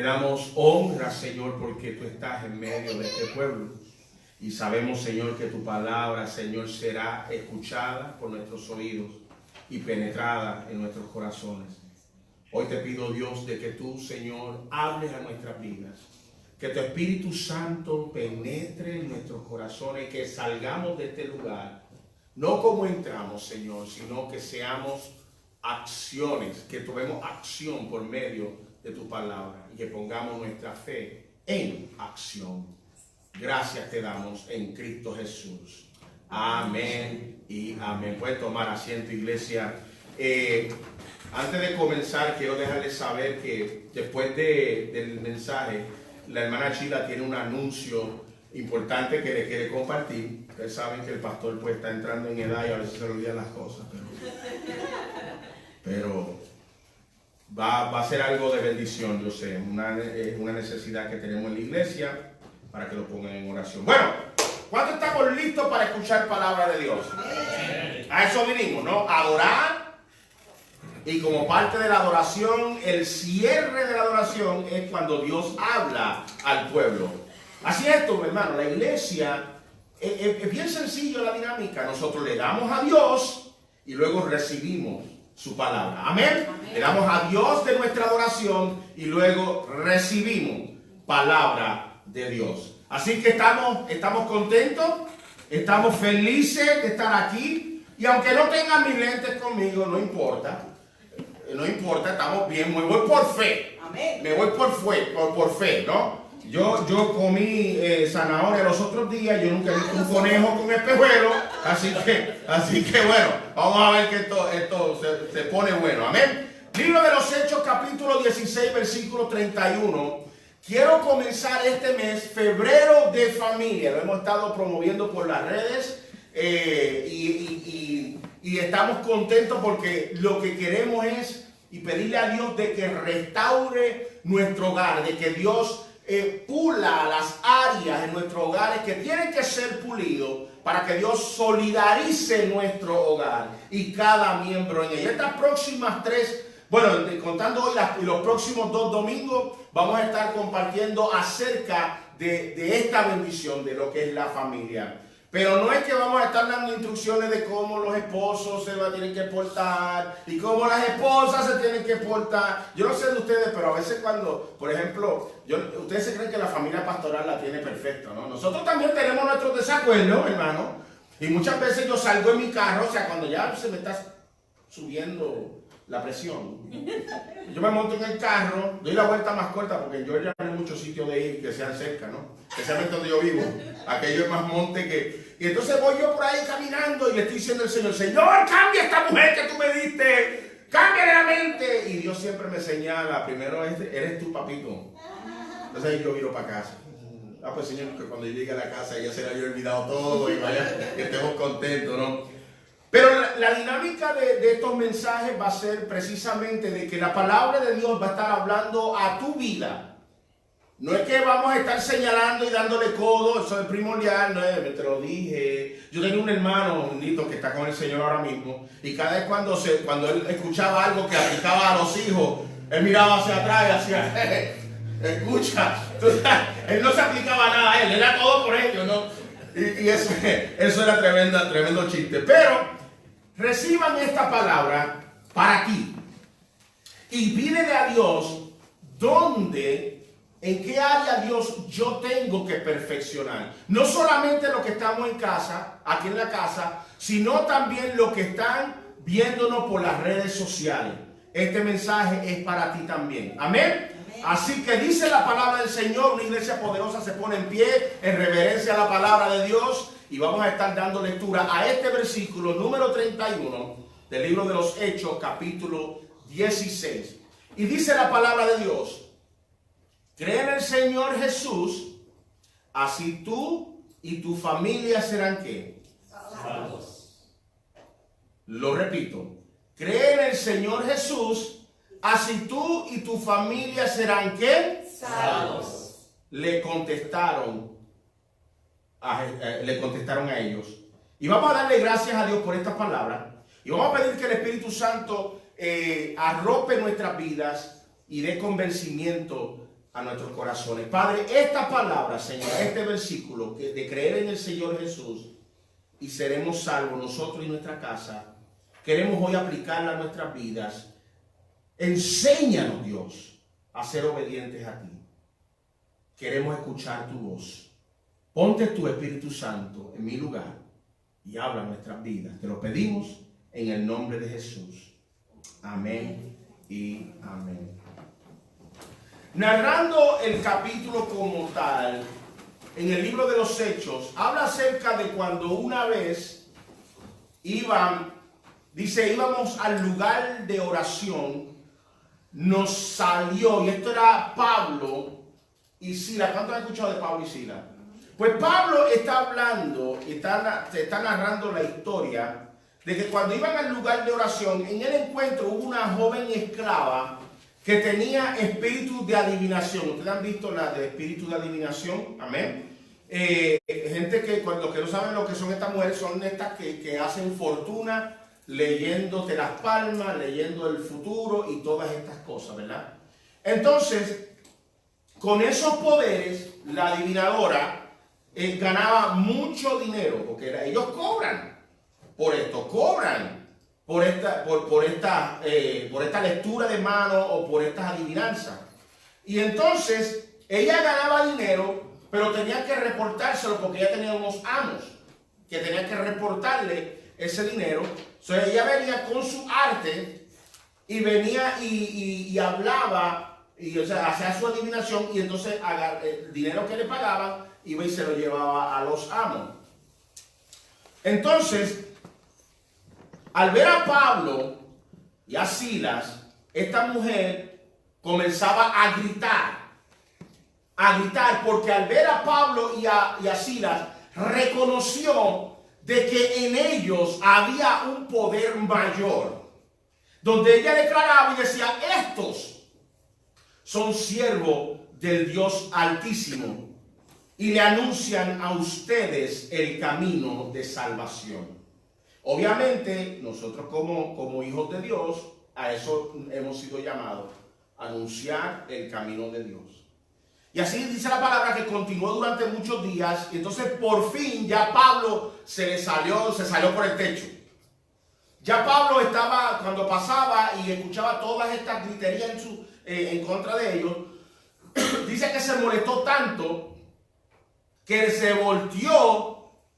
damos honra, Señor, porque tú estás en medio de este pueblo. Y sabemos, Señor, que tu palabra, Señor, será escuchada por nuestros oídos y penetrada en nuestros corazones. Hoy te pido, Dios, de que tú, Señor, hables a nuestras vidas. Que tu Espíritu Santo penetre en nuestros corazones, que salgamos de este lugar, no como entramos, Señor, sino que seamos acciones, que tomemos acción por medio de tu palabra y que pongamos nuestra fe en acción. Gracias te damos en Cristo Jesús. Amén y amén. Pueden tomar asiento, iglesia. Antes de comenzar, quiero dejarles saber que después del mensaje, la hermana Chila tiene un anuncio importante que le quiere compartir. Ustedes saben que el pastor pues está entrando en edad y a veces se le olvidan las cosas. Pero va a ser algo de bendición, yo sé. Una necesidad que tenemos en la iglesia para que lo pongan en oración. Bueno, ¿cuántos estamos listos para escuchar palabra de Dios? A eso vinimos, ¿no? Adorar. Y como parte de la adoración, el cierre de la adoración es cuando Dios habla al pueblo. Así es esto, hermano. La iglesia es bien sencillo la dinámica. Nosotros le damos a Dios y luego recibimos su palabra. Amén. Amén. Le damos a Dios de nuestra adoración y luego recibimos palabra de Dios. Así que estamos contentos, estamos felices de estar aquí. Y aunque no tengan mis lentes conmigo, no importa. No importa, estamos bien, me voy por fe. Amén. Me voy por fe, ¿no? Yo comí zanahoria los otros días, yo nunca he visto un conejo con espejuelo, así que bueno, vamos a ver que esto se pone bueno, amén. Libro de los Hechos, capítulo 16, versículo 31. Quiero comenzar este mes, febrero de familia, lo hemos estado promoviendo por las redes y estamos contentos porque lo que queremos es y pedirle a Dios de que restaure nuestro hogar, de que Dios pula las áreas en nuestros hogares que tienen que ser pulidos para que Dios solidarice nuestro hogar y cada miembro en ella. Estas próximas contando hoy los próximos 2 domingos, vamos a estar compartiendo acerca de esta bendición de lo que es la familia. Pero no es que vamos a estar dando instrucciones de cómo los esposos se van a tener que portar y cómo las esposas se tienen que portar. Yo no sé de ustedes, pero a veces cuando, por ejemplo, ustedes se creen que la familia pastoral la tiene perfecta, ¿no? Nosotros también tenemos nuestros desacuerdos, hermano. Y muchas veces yo salgo en mi carro, o sea, cuando ya se me está subiendo la presión, yo me monto en el carro, doy la vuelta más corta porque en Georgia no hay muchos sitios de ir que sean cerca, ¿no? Especialmente donde yo vivo, aquello es más monte que... Y entonces voy yo por ahí caminando y le estoy diciendo al Señor, Señor, cambia esta mujer que tú me diste, cámbiale la mente. Y Dios siempre me señala, primero eres tú, papito. Entonces yo viro para casa. Pues Señor, que cuando yo llegue a la casa ya se le haya olvidado todo y vaya, que estemos contentos, ¿no? Pero la dinámica de estos mensajes va a ser precisamente de que la palabra de Dios va a estar hablando a tu vida. No es que vamos a estar señalando y dándole codo, eso es primordial, no es, te lo dije. Yo tenía un hermano, un nito, que está con el Señor ahora mismo, y cada vez cuando él escuchaba algo que aplicaba a los hijos, él miraba hacia atrás y hacía, escucha. Entonces, él no se aplicaba nada a él era todo por ellos, ¿no? Y eso era tremendo chiste. Pero reciban esta palabra para ti y pídele a Dios en qué área Dios yo tengo que perfeccionar. No solamente lo que estamos en casa, aquí en la casa, sino también los que están viéndonos por las redes sociales. Este mensaje es para ti también. Amén. Así que dice la palabra del Señor, una iglesia poderosa se pone en pie en reverencia a la palabra de Dios y vamos a estar dando lectura a este versículo número 31 del libro de los Hechos, capítulo 16. Y dice la palabra de Dios, cree en el Señor Jesús, así tú y tu familia serán ¿qué? Salvos. Lo repito, cree en el Señor Jesús, así tú y tu familia serán ¿qué? Salvos. Le contestaron a ellos. Y vamos a darle gracias a Dios por estas palabras. Y vamos a pedir que el Espíritu Santo arrope nuestras vidas y dé convencimiento a nuestros corazones. Padre, esta palabra, Señor, este versículo de creer en el Señor Jesús y seremos salvos nosotros y nuestra casa, queremos hoy aplicarla a nuestras vidas. Enséñanos, Dios, a ser obedientes a ti. Queremos escuchar tu voz. Ponte tu Espíritu Santo en mi lugar y habla en nuestras vidas. Te lo pedimos en el nombre de Jesús. Amén y amén. Narrando el capítulo como tal, en el libro de los Hechos, habla acerca de cuando una vez íbamos al lugar de oración, nos salió, y esto era Pablo y Silas. ¿Cuántos han escuchado de Pablo y Silas? Pues Pablo está hablando, está narrando la historia de que cuando iban al lugar de oración, en el encuentro hubo una joven esclava que tenía espíritu de adivinación. ¿Ustedes han visto la de espíritu de adivinación? Amén. Gente que cuando no saben lo que son estas mujeres, son estas que hacen fortuna leyéndote las palmas, leyendo el futuro y todas estas cosas, ¿verdad? Entonces, con esos poderes, la adivinadora ganaba mucho dinero, porque ellos cobran por esto, cobran por esta lectura de mano o por estas adivinanzas. Y entonces ella ganaba dinero, pero tenía que reportárselo porque ella tenía unos amos que tenían que reportarle ese dinero. Entonces ella venía con su arte y venía y hablaba, y o sea, hacía su adivinación, y entonces el dinero que le pagaban iba y se lo llevaba a los amos. Entonces, al ver a Pablo y a Silas, esta mujer comenzaba a gritar, porque al ver a Pablo y a Silas, reconoció de que en ellos había un poder mayor, donde ella declaraba y decía: estos son siervos del Dios Altísimo y le anuncian a ustedes el camino de salvación. Obviamente, nosotros como hijos de Dios, a eso hemos sido llamados, a anunciar el camino de Dios. Y así dice la palabra que continuó durante muchos días, y entonces por fin ya Pablo se salió por el techo. Ya Pablo estaba, cuando pasaba y escuchaba todas estas griterías en contra de ellos, dice que se molestó tanto que se volteó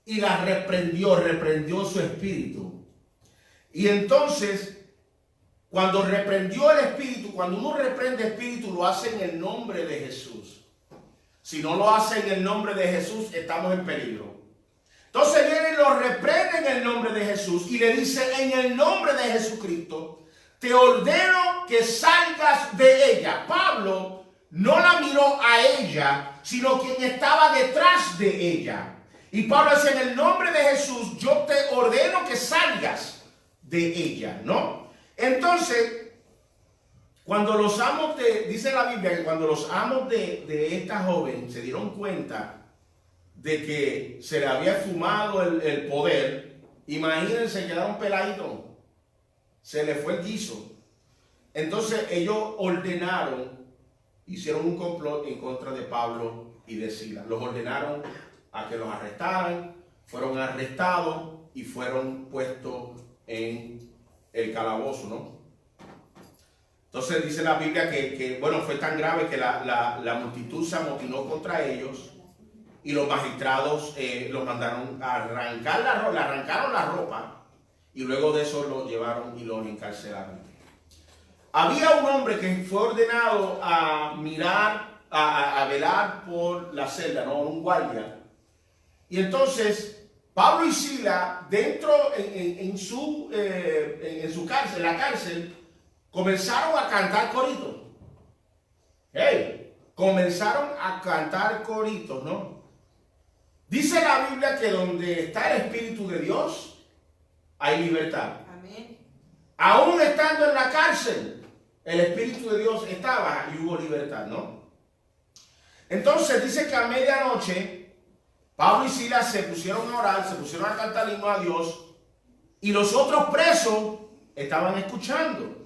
y la reprendió su espíritu. Y entonces, cuando reprendió el espíritu, cuando uno reprende espíritu, lo hace en el nombre de Jesús. Si no lo hace en el nombre de Jesús, estamos en peligro. Entonces viene y lo reprende en el nombre de Jesús y le dice: en el nombre de Jesucristo, te ordeno que salgas de ella. Pablo no la miró a ella, sino quien estaba detrás de ella. Y Pablo dice: en el nombre de Jesús, yo te ordeno que salgas de ella, ¿no? Entonces, cuando los amos dice la Biblia que cuando los amos de esta joven se dieron cuenta de que se le había fumado el poder, imagínense, quedaron peladitos, se le fue el guiso. Entonces ellos hicieron un complot en contra de Pablo y de Silas. Los ordenaron a que los arrestaran, fueron arrestados y fueron puestos en el calabozo, ¿no? Entonces dice la Biblia que bueno, fue tan grave que la multitud se amotinó contra ellos y los magistrados los mandaron a arrancar le arrancaron la ropa y luego de eso los llevaron y los encarcelaron. Había un hombre que fue ordenado a mirar, a velar por la celda, ¿no? Un guardia. Y entonces Pablo y Silas, dentro en su cárcel, en la cárcel, comenzaron a cantar coritos. Comenzaron a cantar coritos, ¿no? Dice la Biblia que donde está el Espíritu de Dios, hay libertad. Amén. Aún estando en la cárcel, el Espíritu de Dios estaba y hubo libertad, ¿no? Entonces dice que a medianoche Pablo y Silas se pusieron a orar, se pusieron a cantar himnos a Dios, y los otros presos estaban escuchando.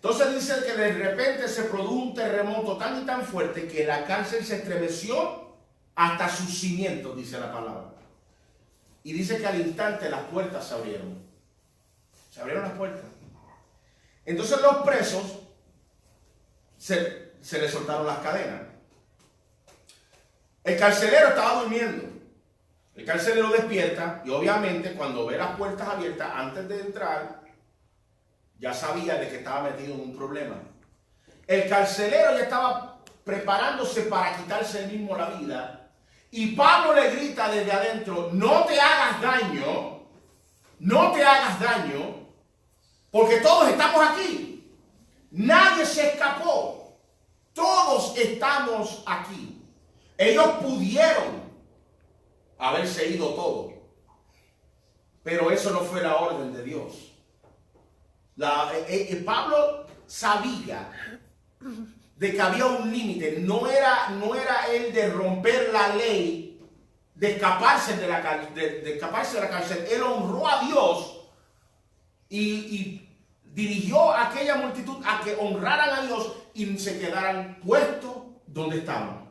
Entonces dice que de repente se produjo un terremoto tan y tan fuerte que la cárcel se estremeció hasta sus cimientos, dice la palabra. Y dice que al instante las puertas se abrieron. Se abrieron las puertas. Entonces los presos se les soltaron las cadenas. El carcelero estaba durmiendo. El carcelero despierta y obviamente cuando ve las puertas abiertas antes de entrar, ya sabía de que estaba metido en un problema. El carcelero ya estaba preparándose para quitarse él mismo la vida. Y Pablo le grita desde adentro, no te hagas daño, no te hagas daño, porque todos estamos aquí. Nadie se escapó. Todos estamos aquí. Ellos pudieron haberse ido todos, pero eso no fue la orden de Dios. Pablo sabía de que había un límite. No era él de romper la ley, de escaparse de la cárcel. Él honró a Dios y dirigió a aquella multitud a que honraran a Dios y se quedaran puestos donde estaban.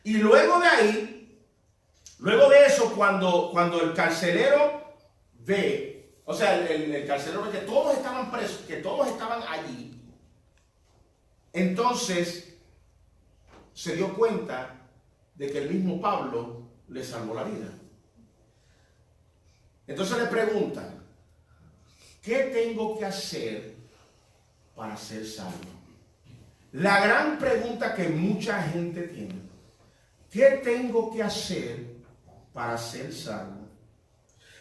Y luego de ahí, luego de eso, cuando el carcelero ve, o sea, el carcelero ve que todos estaban presos, que todos estaban allí, entonces se dio cuenta de que el mismo Pablo le salvó la vida. Entonces le preguntan, ¿qué tengo que hacer para ser salvo? La gran pregunta que mucha gente tiene. ¿Qué tengo que hacer para ser salvo?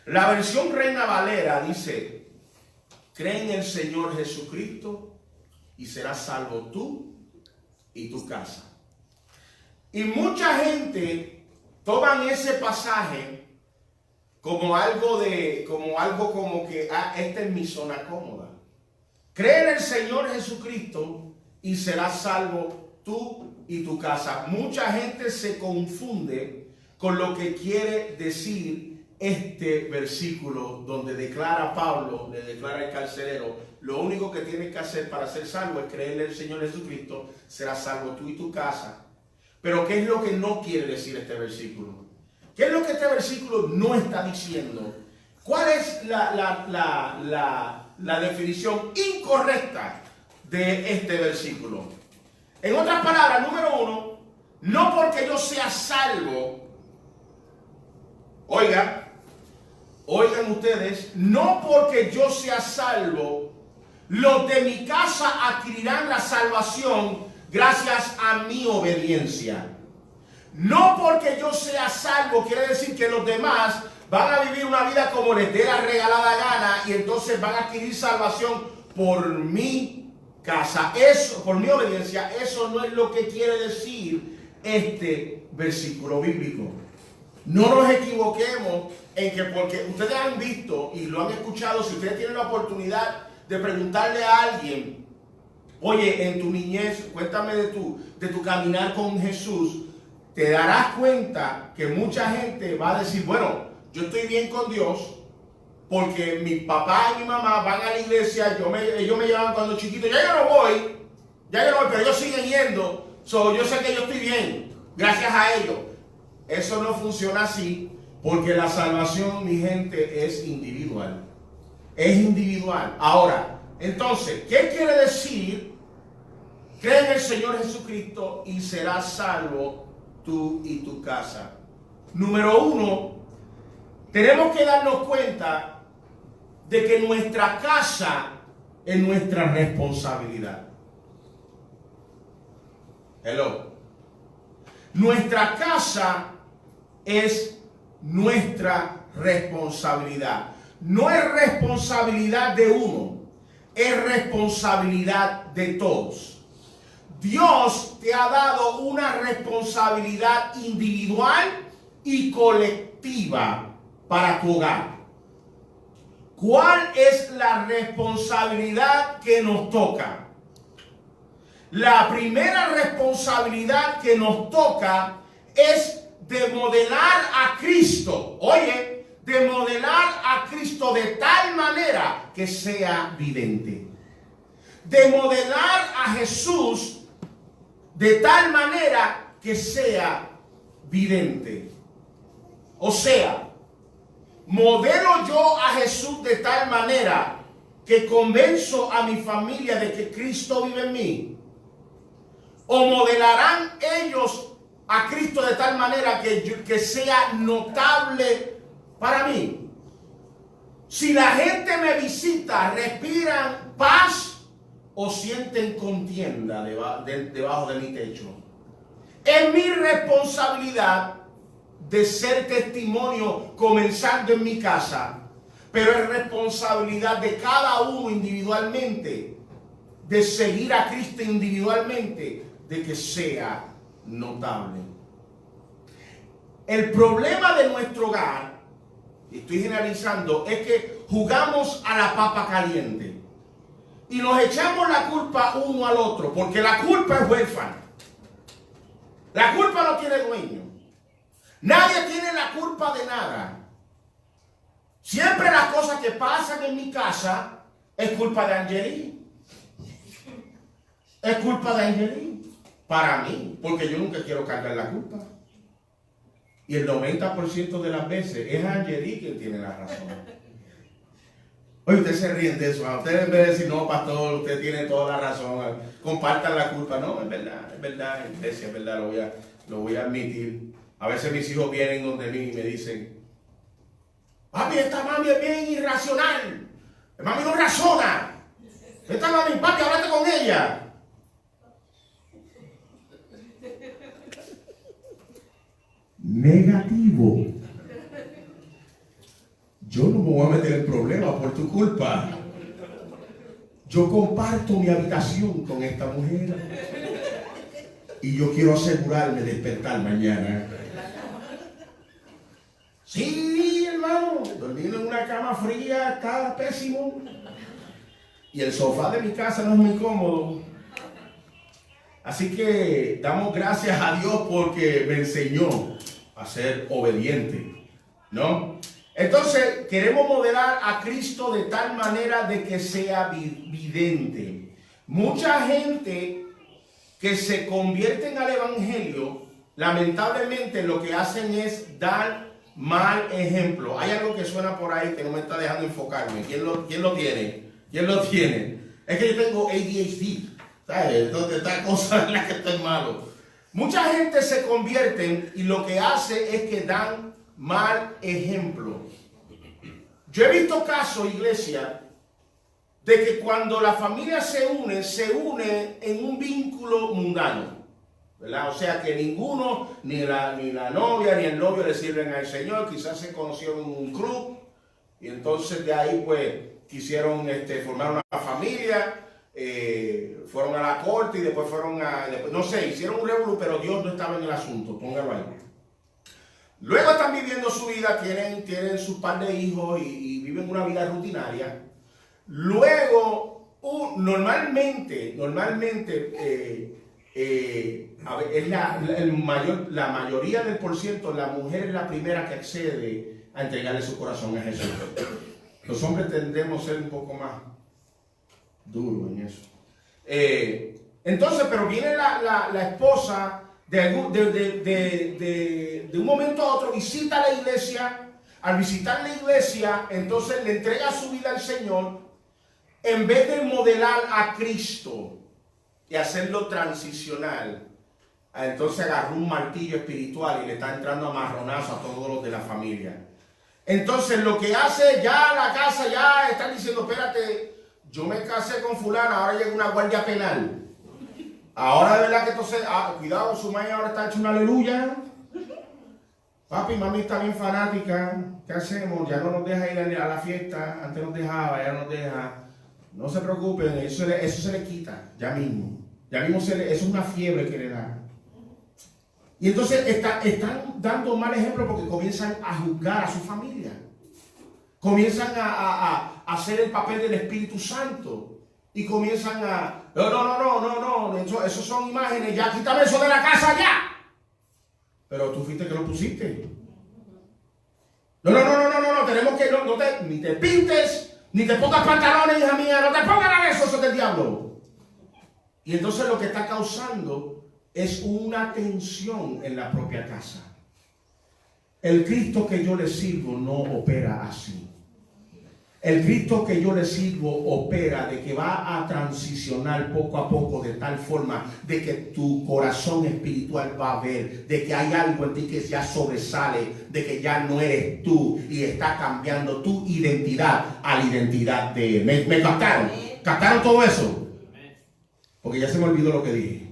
La versión Reina Valera dice, cree en el Señor Jesucristo y serás salvo tú y tu casa. Y mucha gente toman ese pasaje como algo como que esta es mi zona cómoda. Cree en el Señor Jesucristo y serás salvo tú y tu casa. Mucha gente se confunde con lo que quiere decir este versículo donde declara Pablo, le declara el carcelero, lo único que tienes que hacer para ser salvo es creer en el Señor Jesucristo, serás salvo tú y tu casa. Pero ¿qué es lo que no quiere decir este versículo? ¿Qué es lo que este versículo no está diciendo? ¿Cuál es la definición incorrecta de este versículo? En otras palabras, número uno, no porque yo sea salvo, oigan ustedes, no porque yo sea salvo, los de mi casa adquirirán la salvación gracias a mi obediencia. No porque yo sea salvo quiere decir que los demás van a vivir una vida como les dé la regalada gana y entonces van a adquirir salvación por mi casa. Eso, por mi obediencia, eso no es lo que quiere decir este versículo bíblico. No nos equivoquemos en que porque ustedes han visto y lo han escuchado, si ustedes tienen la oportunidad de preguntarle a alguien, oye, en tu niñez, cuéntame de tu caminar con Jesús, te darás cuenta que mucha gente va a decir, bueno, yo estoy bien con Dios porque mi papá y mi mamá van a la iglesia, ellos me llevaban cuando chiquito, ya yo no voy, pero ellos siguen yendo, yo sé que yo estoy bien, gracias a ellos. Eso no funciona así, porque la salvación, mi gente, es individual. Es individual. Ahora, entonces, ¿qué quiere decir? Cree en el Señor Jesucristo y serás salvo tú y tu casa. Número uno, tenemos que darnos cuenta de que nuestra casa es nuestra responsabilidad. Hello. Nuestra casa es nuestra responsabilidad. No es responsabilidad de uno, es responsabilidad de todos. Dios te ha dado una responsabilidad individual y colectiva para tu hogar. ¿Cuál es la responsabilidad que nos toca? La primera responsabilidad que nos toca es de modelar a Cristo. Oye, de modelar a Cristo de tal manera que sea vidente. de modelar a Jesús de tal manera que sea vidente. O sea, modelo yo a Jesús de tal manera que convenzo a mi familia de que Cristo vive en mí. O modelarán ellos a Cristo de tal manera que sea notable para mí. Si la gente me visita, ¿respiran paz o sienten contienda debajo de mi techo? Es mi responsabilidad de ser testimonio comenzando en mi casa, pero es responsabilidad de cada uno individualmente de seguir a Cristo individualmente, de que sea notable. El problema de nuestro hogar, y estoy generalizando, es que jugamos a la papa caliente y nos echamos la culpa uno al otro, porque la culpa es huérfana. La culpa no tiene dueño. Nadie tiene la culpa de nada. Siempre las cosas que pasan en mi casa es culpa de Angeli. Es culpa de Angeli. Para mí, porque yo nunca quiero cargar la culpa. Y el 90% de las veces es Angeli quien tiene la razón. Oye, ustedes se ríen de eso. A ustedes en vez de decir, no, pastor, usted tiene toda la razón, compartan la culpa. No, es verdad, iglesia, es verdad, lo voy a admitir. A veces mis hijos vienen donde mí y me dicen, papi, esta mami es bien irracional. La mami no razona. Esta mami, papi, háblate con ella. Negativo. Yo no me voy a meter en problemas por tu culpa. Yo comparto mi habitación con esta mujer y yo quiero asegurarme de despertar mañana. Sí, hermano, dormir en una cama fría está pésimo y el sofá de mi casa no es muy cómodo. Así que damos gracias a Dios porque me enseñó a ser obediente, ¿no? Entonces, queremos modelar a Cristo de tal manera de que sea vidente. Mucha gente que se convierten al Evangelio, lamentablemente lo que hacen es dar mal ejemplo. Hay algo que suena por ahí que no me está dejando enfocarme. ¿Quién lo tiene? ¿Quién lo tiene? Es que yo tengo ADHD. ¿Sabes? Entonces, esta cosa en la que estoy malo. Mucha gente se convierte y lo que hace es que dan mal ejemplo. Yo he visto casos, iglesia, de que cuando la familia se une en un vínculo mundano, ¿verdad? O sea que ninguno, ni la novia ni el novio le sirven al Señor. Quizás se conocieron en un club y entonces de ahí pues quisieron formar una familia. Fueron a la corte y después no sé, hicieron un revolú, pero Dios no estaba en el asunto, póngalo ahí. Luego están viviendo su vida, tienen su par de hijos y viven una vida rutinaria. Luego, normalmente, es la mayoría del %, la mujer es la primera que accede a entregarle su corazón a Jesús. Los hombres tendemos a ser un poco más duro en eso. Entonces, pero viene la esposa de un momento a otro, visita la iglesia. Al visitar la iglesia, entonces le entrega su vida al Señor. En vez de modelar a Cristo y hacerlo transicional, entonces agarró un martillo espiritual y le está entrando a marronazo a todos los de la familia. Entonces lo que hace ya la casa, ya están diciendo, espérate, yo me casé con fulana, ahora llega una guardia penal. Ahora de verdad que entonces, cuidado, su madre ahora está hecho una aleluya. Papi, mami está bien fanática. ¿Qué hacemos? Ya no nos deja ir a la fiesta. Antes nos dejaba, ya no nos deja. No se preocupen, eso se le quita ya mismo. Ya mismo eso es una fiebre que le da. Y entonces están dando mal ejemplo porque comienzan a juzgar a su familia. Comienzan a hacer el papel del Espíritu Santo. Y comienzan a... No. Eso son imágenes. Ya, quítame eso de la casa ya. Pero tú fuiste que lo pusiste. No. Tenemos que... ni te pintes, ni te pongas pantalones, hija mía. No te pongas nada de eso es del diablo. Y entonces lo que está causando es una tensión en la propia casa. El Cristo que yo le sirvo no opera así. El Cristo que yo le sirvo opera de que va a transicionar poco a poco de tal forma de que tu corazón espiritual va a ver, de que hay algo en ti que ya sobresale, de que ya no eres tú y está cambiando tu identidad a la identidad de Él. ¿Me captaron? ¿Captaron todo eso? Porque ya se me olvidó lo que dije.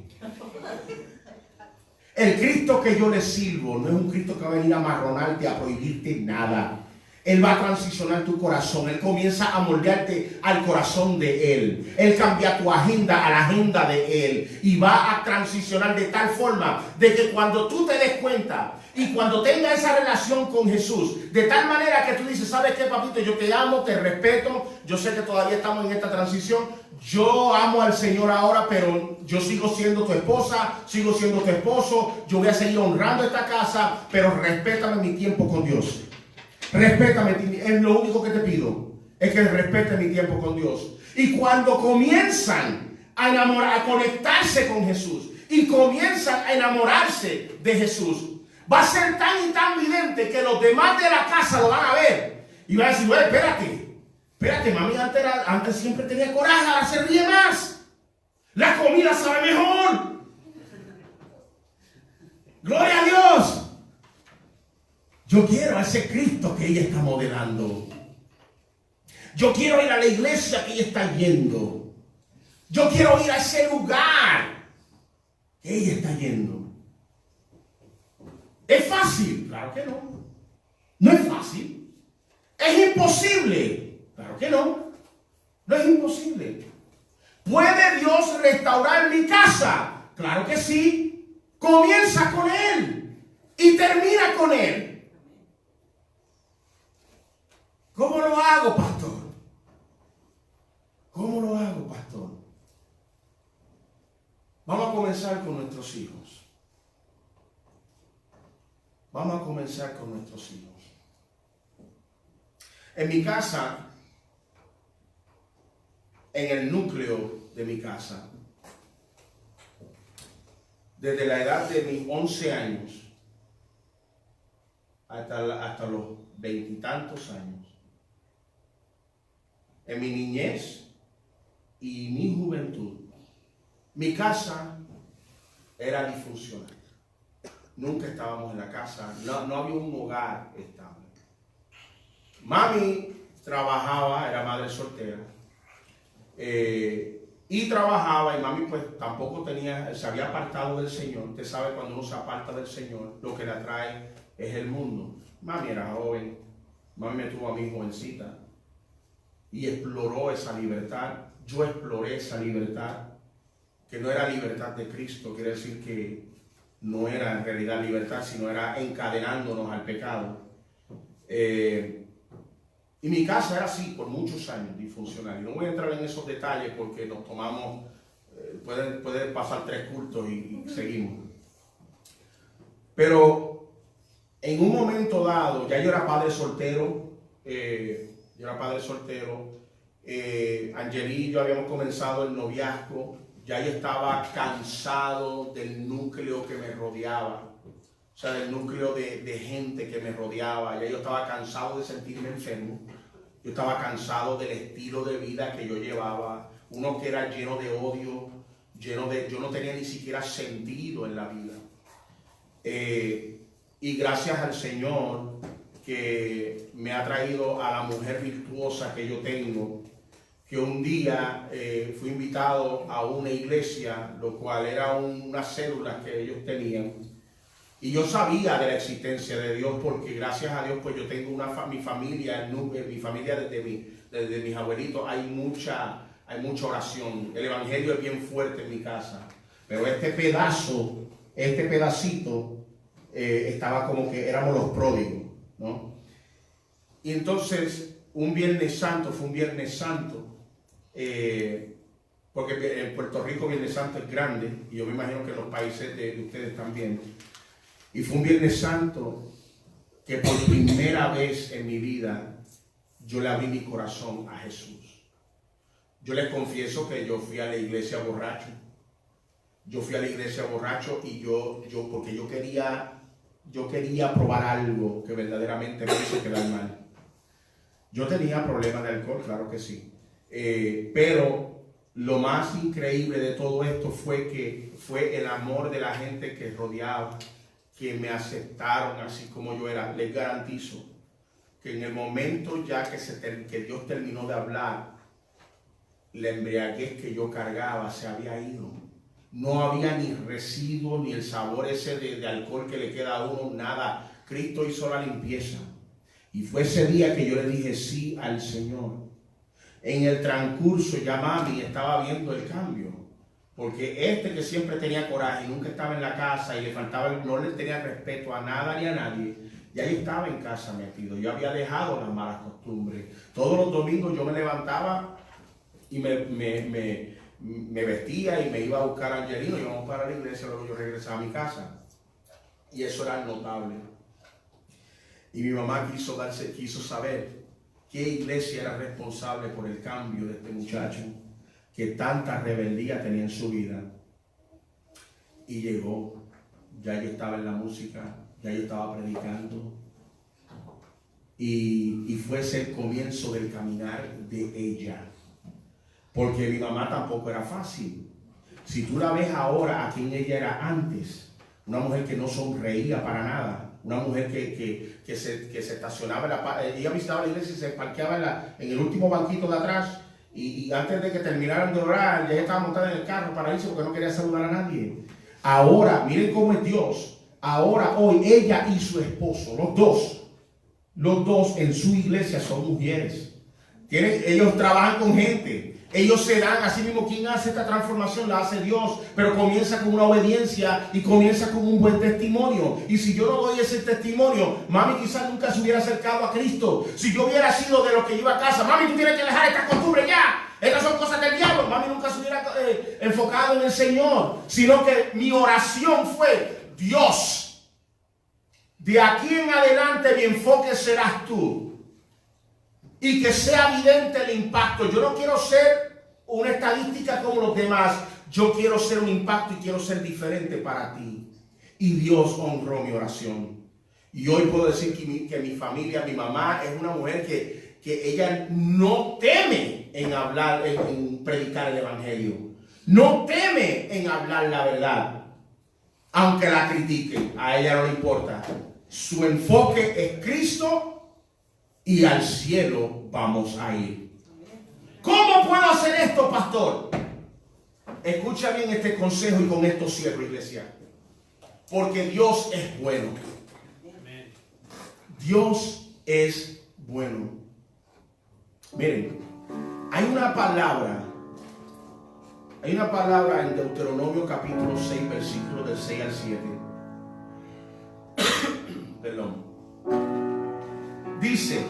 El Cristo que yo le sirvo no es un Cristo que va a venir a amarronarte, a prohibirte nada. Él va a transicionar tu corazón. Él comienza a moldearte al corazón de Él. Él cambia tu agenda a la agenda de Él. Y va a transicionar de tal forma de que cuando tú te des cuenta y cuando tengas esa relación con Jesús, de tal manera que tú dices, ¿sabes qué, papito? Yo te amo, te respeto. Yo sé que todavía estamos en esta transición. Yo amo al Señor ahora, pero yo sigo siendo tu esposa, sigo siendo tu esposo. Yo voy a seguir honrando esta casa, pero respétame mi tiempo con Dios. Respétame, es lo único que te pido, es que respete mi tiempo con Dios. Y cuando comienzan a enamorar, a conectarse con Jesús y comienzan a enamorarse de Jesús, va a ser tan y tan evidente que los demás de la casa lo van a ver y van a decir, bueno, espérate, mami antes siempre tenía coraje, ahora se ríe más, la comida sabe mejor, gloria a Dios. Yo quiero a ese Cristo que ella está modelando. Yo quiero ir a la iglesia que ella está yendo. Yo quiero ir a ese lugar que ella está yendo. ¿Es fácil? Claro que no. No es fácil. ¿Es imposible? Claro que no. No es imposible. ¿Puede Dios restaurar mi casa? Claro que sí. Comienza con Él y termina con Él. ¿Cómo lo hago, pastor? ¿Cómo lo hago, pastor? Vamos a comenzar con nuestros hijos. Vamos a comenzar con nuestros hijos. En mi casa, en el núcleo de mi casa, desde la edad de mis 11 años hasta los 20 y tantos años, en mi niñez y mi juventud, mi casa era disfuncional. Nunca estábamos en la casa, no había un hogar estable. Mami trabajaba, era madre soltera, y trabajaba, y mami pues tampoco se había apartado del Señor. Usted sabe, cuando uno se aparta del Señor, lo que le atrae es el mundo. Mami era joven, mami me tuvo a mi jovencita, y exploró esa libertad. Yo exploré esa libertad, que no era libertad de Cristo, quiere decir que no era en realidad libertad, sino era encadenándonos al pecado. Y mi casa era así por muchos años, disfuncional. Y no voy a entrar en esos detalles porque nos tomamos, pueden pasar 3 cultos y seguimos. Pero en un momento dado, ya yo era padre soltero, Angeli y yo habíamos comenzado el noviazgo. Ya yo estaba cansado del núcleo que me rodeaba, o sea, del núcleo de gente que me rodeaba. Ya yo estaba cansado de sentirme enfermo. Yo estaba cansado del estilo de vida que yo llevaba, uno que era lleno de odio, yo no tenía ni siquiera sentido en la vida. Y gracias al Señor que me ha traído a la mujer virtuosa que yo tengo, que un día fui invitado a una iglesia, lo cual era unas células que ellos tenían, y yo sabía de la existencia de Dios, porque gracias a Dios pues yo tengo mi familia desde mis abuelitos hay mucha oración. El evangelio es bien fuerte en mi casa, pero este pedacito estaba como que éramos los pródigos, ¿no? Y entonces fue un Viernes Santo, porque en Puerto Rico Viernes Santo es grande, y yo me imagino que en los países de ustedes también. Y fue un Viernes Santo que por primera vez en mi vida yo le abrí mi corazón a Jesús. Yo les confieso que yo fui a la iglesia borracho. yo fui a la iglesia borracho y porque yo quería probar algo que verdaderamente me hizo quedar mal. Yo tenía problemas de alcohol, claro que sí. Pero lo más increíble de todo esto fue el amor de la gente que rodeaba, que me aceptaron así como yo era. Les garantizo que en el momento ya que Dios terminó de hablar, la embriaguez que yo cargaba se había ido. No había ni residuo, ni el sabor ese de alcohol que le queda a uno, nada. Cristo hizo la limpieza. Y fue ese día que yo le dije sí al Señor. En el transcurso ya mami estaba viendo el cambio. Porque que siempre tenía coraje y nunca estaba en la casa y no le tenía respeto a nada ni a nadie, y ahí estaba en casa metido. Yo había dejado las malas costumbres. Todos los domingos yo me levantaba y me vestía y me iba a buscar a Angelino, íbamos para la iglesia, luego yo regresaba a mi casa. Y eso era notable. Y mi mamá quiso saber qué iglesia era responsable por el cambio de este muchacho, que tanta rebeldía tenía en su vida. Y llegó, ya yo estaba en la música, ya yo estaba predicando. Y fue ese el comienzo del caminar de ella. Porque mi mamá tampoco era fácil. Si tú la ves ahora a quien ella era antes, una mujer que no sonreía para nada, una mujer que se estacionaba, ella visitaba la iglesia y se parqueaba en el último banquito de atrás, y antes de que terminaran de orar, ya ella estaba montada en el carro para irse porque no quería saludar a nadie. Ahora, miren cómo es Dios. Ahora, hoy, ella y su esposo, los dos en su iglesia son mujeres. Ellos trabajan con gente. Ellos se dan, así mismo, quien hace esta transformación la hace Dios, pero comienza con una obediencia y comienza con un buen testimonio. Y si yo no doy ese testimonio, mami quizás nunca se hubiera acercado a Cristo. Si yo hubiera sido de los que iba a casa, mami, tú tienes que dejar esta costumbre ya, estas son cosas del diablo, mami nunca se hubiera enfocado en el Señor, sino que mi oración fue: Dios, de aquí en adelante mi enfoque serás tú. Y que sea evidente el impacto. Yo no quiero ser una estadística como los demás. Yo quiero ser un impacto y quiero ser diferente para ti. Y Dios honró mi oración. Y hoy puedo decir que mi familia, mi mamá, es una mujer que ella no teme en hablar, en predicar el evangelio. No teme en hablar la verdad. Aunque la critiquen, a ella no le importa. Su enfoque es Cristo. Y al cielo vamos a ir. ¿Cómo puedo hacer esto, pastor? Escucha bien este consejo y con esto cierro, iglesia. Porque Dios es bueno. Dios es bueno. Miren, hay una palabra en Deuteronomio capítulo 6, versículos del 6 al 7. Perdón. Dice: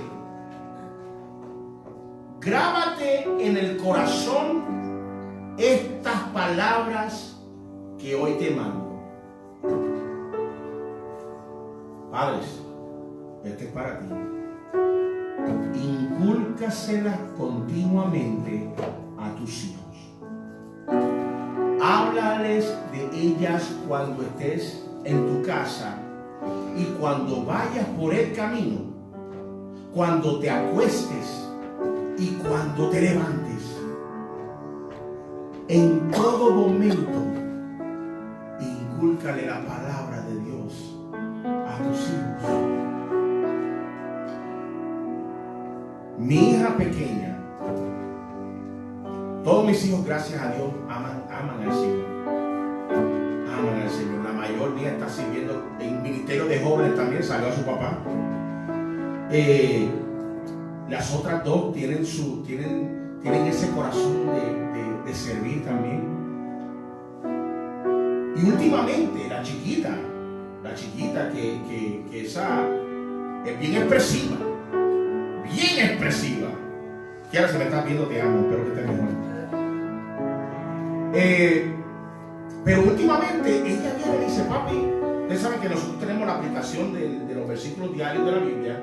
grábate en el corazón estas palabras que hoy te mando. Padres, este es para ti. Incúlcaselas continuamente a tus hijos. Háblales de ellas cuando estés en tu casa y cuando vayas por el camino, cuando te acuestes y cuando te levantes. En todo momento, incúlcale la palabra de Dios a tus hijos. Mi hija pequeña, todos mis hijos, gracias a Dios, aman al Señor. Aman al Señor. La mayor mía está sirviendo en ministerio de jóvenes también, salió a su papá. Las otras dos tienen ese corazón de servir también. Y últimamente la chiquita que esa es bien expresiva. Que ahora se me está viendo, te amo, espero que estés mejor. Pero últimamente ella viene y dice: papi, ustedes saben que nosotros tenemos la aplicación de los versículos diarios de la Biblia.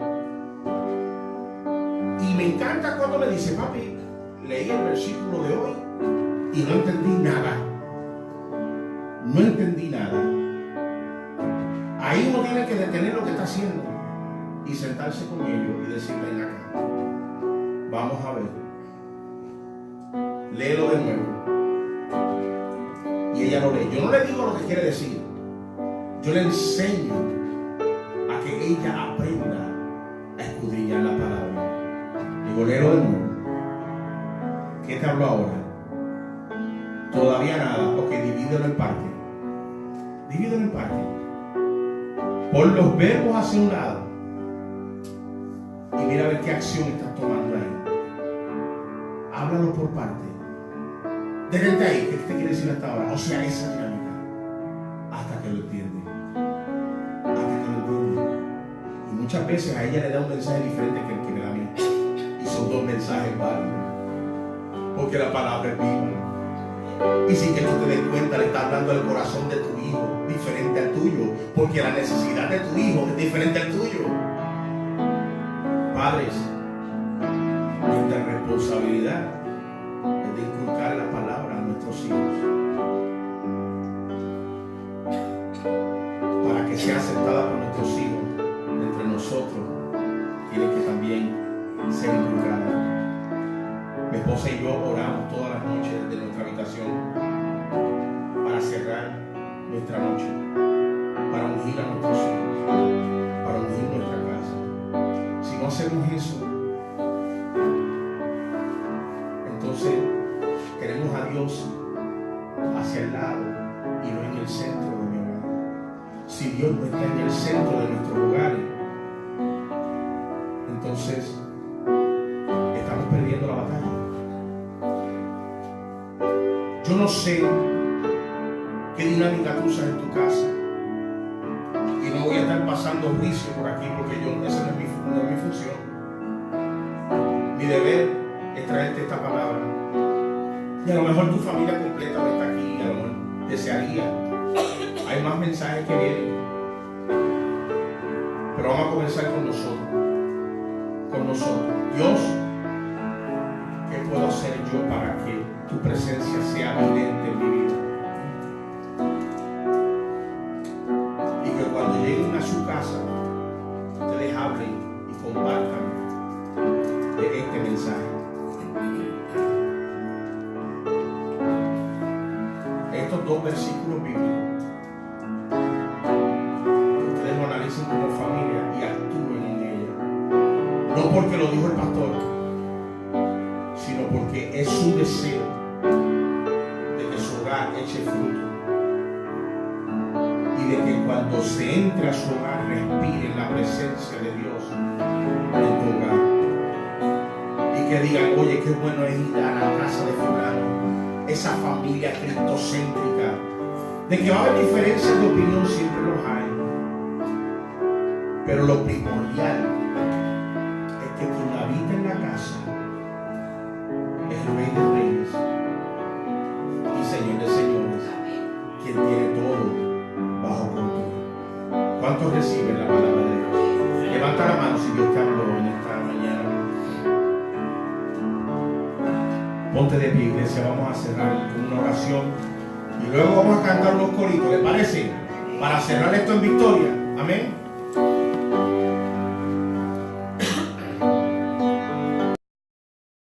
Y me encanta cuando me dice: papi, leí el versículo de hoy y no entendí nada. no entendí nada. Ahí uno tiene que detener lo que está haciendo y sentarse con ellos y decirle: ven acá, vamos a ver, léelo de nuevo. Y ella lo lee. Yo no le digo lo que quiere decir, yo le enseño a que ella aprenda a escudriñar la palabra. Digo: léelo de nuevo. ¿Qué te habló ahora? Todavía nada. Ok, divídelo en parte. Divídelo en parte. Pon los verbos hacia un lado y mira a ver qué acción estás tomando ahí. Háblalo por parte. Detente ahí. ¿Qué te quiere decir hasta ahora? O sea, esa dinámica. Hasta que lo entiende. Hasta que lo entiende. Y muchas veces a ella le da un mensaje diferente que el que me da a mí. Y son dos mensajes válidos. Porque la palabra es viva. Y sin que tú te des cuenta, le está hablando al corazón de tu hijo, diferente al tuyo. Porque la necesidad de tu hijo es diferente al tuyo. Padres, nuestra responsabilidad es de inculcar la palabra a nuestros hijos para que sea aceptada por nuestros hijos. Entre nosotros tiene que también ser inculcada. Mi esposa y yo oramos todas las noches desde nuestra habitación para cerrar nuestra noche, para ungir a nuestros hijos, para ungir nuestra casa. Si no hacemos eso, entonces queremos a Dios hacia el lado y no en el centro de mi hogar. Si Dios no está en el centro de nuestros hogares, entonces estamos perdiendo la batalla. Yo no sé qué dinámica tú usas en tu casa y no voy a estar pasando juicio por aquí porque esa no es mi función. Mi deber es traerte esta palabra. Y a lo mejor tu familia completa no está aquí, a lo mejor desearía. Hay más mensajes que vienen. Pero vamos a comenzar con nosotros. Con nosotros. Dios, ¿qué puedo hacer yo para que tu presencia sea evidente en mi vida? Y que cuando lleguen a su casa, ustedes hablen y compartan de este mensaje. Estos dos versículos bíblicos, ustedes lo analicen como familia y actúen en ella. No porque lo dijo el pastor, sino porque es su deseo de que su hogar eche fruto y de que cuando se entre a su hogar respire la presencia de Dios en tu hogar y que digan: oye, qué bueno es ir a la casa de fulano, esa familia cristocéntrica. De que va a haber diferencias de opinión, siempre los hay, pero lo primordial es que quien habita en la casa es el Rey de Reyes y Señor de Señores, quien tiene todo bajo control. ¿Cuántos reciben la palabra de Dios? Levanta la mano si Dios te habló en esta mañana. Ponte de pie, iglesia. Vamos a cerrar con una oración y luego vamos a cantar unos coritos, ¿le parece? Para cerrar esto en victoria. Amén.